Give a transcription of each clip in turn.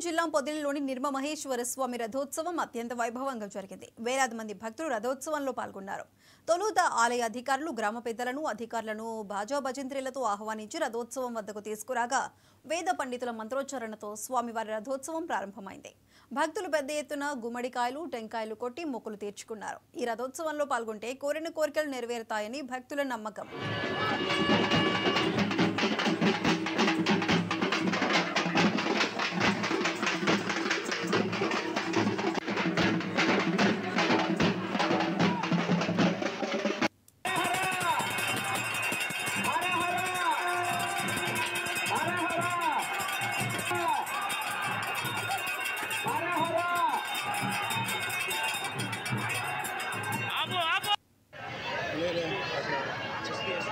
జిల్లా పొదిలిలోని నిర్మమహేశ్వర స్వామి రథోత్సవం అత్యంత వైభవంగా జరిగింది. వేలాది మంది భక్తులు రథోత్సవంలో పాల్గొన్నారు. తొలుత ఆలయ అధికారులు గ్రామ అధికారులను బాజా భజంత్రీలతో ఆహ్వానించి రథోత్సవం వద్దకు తీసుకురాగా వేద పండితుల మంత్రోచ్చారణతో స్వామివారి రథోత్సవం ప్రారంభమైంది. భక్తులు పెద్ద ఎత్తున గుమ్మడికాయలు, టెంకాయలు కొట్టి మొక్కులు తీర్చుకున్నారు. ఈ రథోత్సవంలో పాల్గొంటే కోరిన కోరికలు నెరవేరుతాయని భక్తుల నమ్మకం.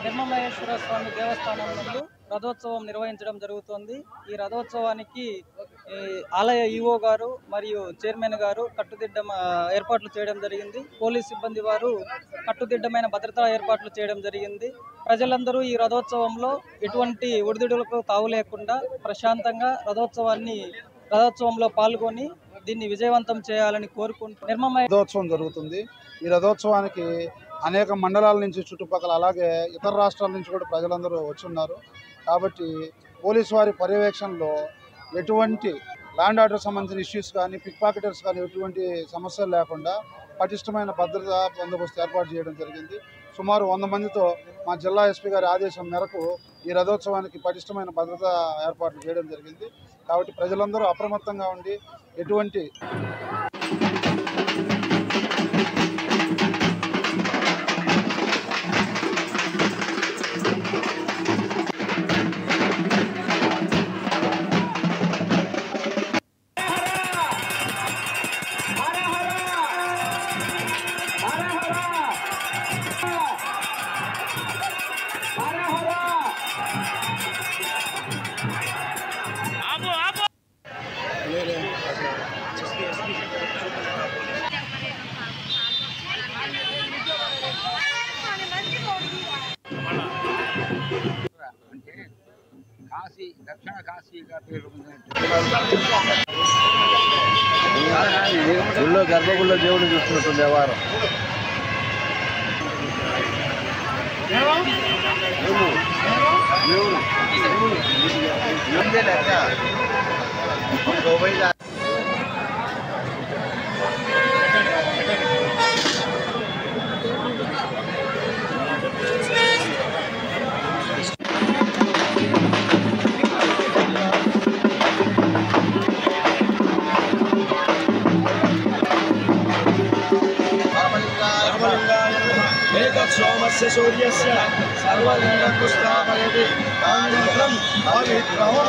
నిర్మమహేశ్వర స్వామి దేవస్థానం నందు రథోత్సవం నిర్వహించడం జరుగుతుంది. ఈ రథోత్సవానికి ఆలయ ఈవో గారు మరియు చైర్మన్ గారు ఏర్పాట్లు చేయడం జరిగింది. పోలీస్ సిబ్బంది వారు కట్టుదిట్టమైన భద్రతా ఏర్పాట్లు చేయడం జరిగింది. ప్రజలందరూ ఈ రథోత్సవంలో ఎటువంటి ఒడిదుడులకు తావు లేకుండా ప్రశాంతంగా రథోత్సవంలో పాల్గొని దీన్ని విజయవంతం చేయాలని కోరుకుంటూ రథోత్సవం జరుగుతుంది. ఈ రథోత్సవానికి అనేక మండలాల నుంచి చుట్టుపక్కల అలాగే ఇతర రాష్ట్రాల నుంచి కూడా ప్రజలందరూ వచ్చున్నారు. కాబట్టి పోలీసు వారి పర్యవేక్షణలో ఎటువంటి ల్యాండ్ ఆర్డర్ సంబంధించిన ఇష్యూస్ కానీ, పిక్ పాకెటర్స్ కానీ ఎటువంటి సమస్యలు లేకుండా పటిష్టమైన భద్రతా బందోబస్తు ఏర్పాటు చేయడం జరిగింది. సుమారు 100 మందితో మా జిల్లా ఎస్పీ గారి ఆదేశం మేరకు ఈ రథోత్సవానికి పటిష్టమైన భద్రతా ఏర్పాట్లు చేయడం జరిగింది. కాబట్టి ప్రజలందరూ అప్రమత్తంగా ఉండి ఎటువంటి దక్షిణ కాశీగా పేరు గర్భగుళ్ళో దేవుడు చూస్తున్నట్టుంది వ్యవహారం. सोमस्य सूर्यस्य सर्वलिंगं स्थापयति आनन्तरं पवित्रम्